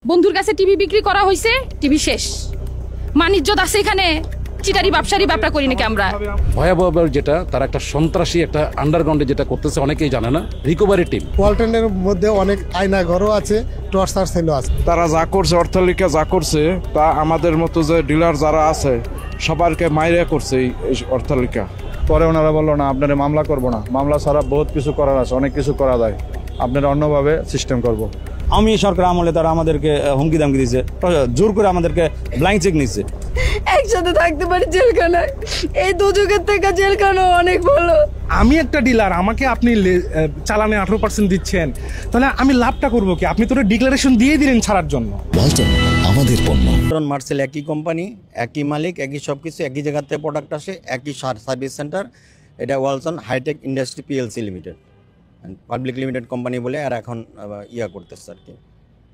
বন্ধুর কাছে টিভি বিক্রি করা হয়েছে, টিভি শেষ। মানিজ্যত আছে এখানে, চিটারি ব্যবসারি ব্যবসা করি নাকি আমরা। ভয়াবহ যেটা তারা একটা সন্ত্রাসী একটা আন্ডারগ্রাউন্ডে যেটা করতেছে অনেকেই জানে না। রিকভারি টিম ওয়ালটনের মধ্যে অনেক আয়না ঘরও আছে, টর্চার সেলও আছে। তারা যা করছে, অট্টালিকা যা করছে, তা আমাদের মতো যে ডিলার যারা আছে সবারকে মাইরে করছে এই অট্টালিকা। পরে ওনারা বললো না, আপনারা মামলা করবো না, মামলা ছাড়া বহুত কিছু করার আছে, অনেক কিছু করা যায়, আপনারা অন্যভাবে সিস্টেম করবো। আমি সরকার আমলে তারা আমাদেরকে হুমকি দামকি দিয়েছে, জোর করে আমাদেরকে ব্ল্যাঙ্ক চেক নিচ্ছে। একসাথে থাকতে পারি জেলখানায়, এই দুযুগের থেকে জেলখানা অনেক ভালো। আমি একটা ডিলার, আমাকে আপনি চালানে 18% দিচ্ছেন, তাহলে আমি লাভটা করবো কি? আপনি তো ডিক্লারেশন দিয়ে দিলেন ছাড়ার জন্য। ওয়ালটন আমাদের পণ্য। মার্সেল একই কোম্পানি, একই মালিক, একই সব কিছু, একই জায়গা থেকে প্রোডাক্ট আসে, একই সার্ভিস সেন্টার। এটা Walton hi tech industry PLC limited, public limited company বলে আর এখন করতেছে আর কি।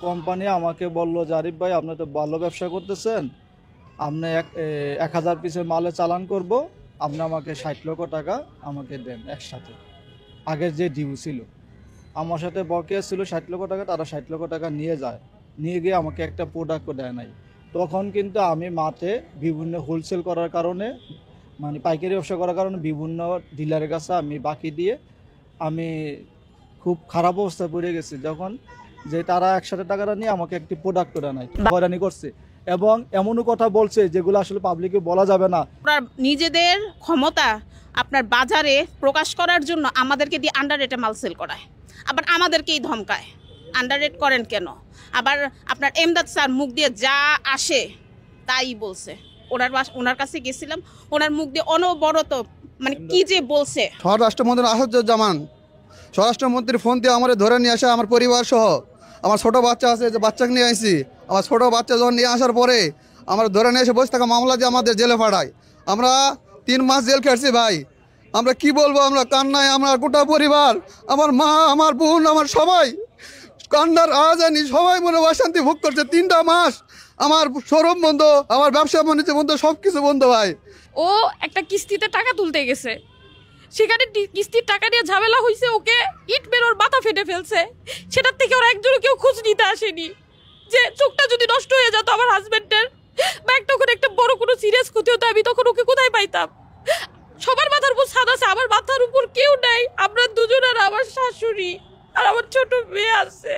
কোম্পানি আমাকে বললো যে আরিফ ভাই, আপনি তো ভালো ব্যবসা করতেছেন, আপনি 1000 পিসের মালে চালান করব, আপনি আমাকে 60 লক্ষ টাকা আমাকে দেন একসাথে। আগের যে ডিউ ছিল আমার সাথে বকেয়া ছিল 60 লক্ষ টাকা, তারা 60 লক্ষ টাকা নিয়ে যায়, নিয়ে গিয়ে আমাকে একটা প্রোডাক্টও দেয় নাই। তখন কিন্তু আমি মাঠে বিভিন্ন হোলসেল করার কারণে, মানে পাইকারি ব্যবসা করার কারণে বিভিন্ন ডিলারের কাছে আমি বাকি দিয়ে আমি খুব খারাপ অবস্থায় পড়ে গেছি। যখন যে তারা একসাথে টাকাটা নিয়ে আমাকে একটি প্রোডাক্ট করে নাই, হয়রানি করছে এবং এমনও কথা বলছে যেগুলো আসলে পাবলিকে বলা যাবে না। আপনার নিজেদের ক্ষমতা আপনার বাজারে প্রকাশ করার জন্য আমাদেরকে দিয়ে আন্ডার রেটে মাল সেল করায়, আবার আমাদেরকেই ধমকায় আন্ডার রেট করেন কেন। আবার আপনার এমদাদ স্যার মুখ দিয়ে যা আসে তাই বলছে। ওনার কাছে গেছিলাম, ওনার মুখ দিয়ে অনবরত মানে কি যে বলছে। স্বরাষ্ট্রমন্ত্রী আসাদুজ্জামান স্বরাষ্ট্রমন্ত্রীর ফোন দিয়ে আমার ধরে নিয়ে আসে, আমার পরিবার সহ, আমার ছোট বাচ্চা আছে, যে বাচ্চাকে নিয়ে আসি, আমার ছোট বাচ্চা যখন নিয়ে আসার পরে আমার ধরে নিয়ে এসে বসে থাকা মামলা দিয়ে আমাদের জেলে পাঠায়। আমরা 3 মাস জেল খেটছি ভাই, আমরা কি বলবো, আমরা কান্নায়, আমরা গোটা পরিবার, আমার মা, আমার বোন, আমার সবাই কান্নার আজানি, সবাই মনে অশান্তি ভোগ করছে। 3টা মাস আমার শোরুম বন্ধ, আমার ব্যবসা বাণিজ্য বন্ধ, সব কিছু বন্ধ ভাই। ও একটা কিস্তিতে টাকা তুলতে গেছে, সেখানে কিস্তির টাকা নিয়ে ঝামেলা হয়েছে, ওকে ইট মেরে ওর মাথা ফেটে ফেলছে। সেটার থেকে ওরা একজনও কেউ খোঁজ নিতে আসেনি যে চোখটা যদি নষ্ট হয়ে যেত আমার হাজবেন্ডের, বা একটা বড় কোনো সিরিয়াস ক্ষতি হতো, আমি তখন ওকে কোথায় পাইতাম? সবার মাথার উপর ছাদ আছে, আমার মাথার উপর কেউ নাই। আমরা দুজন আর আমার শাশুড়ি আর আমার ছোট মেয়ে আছে।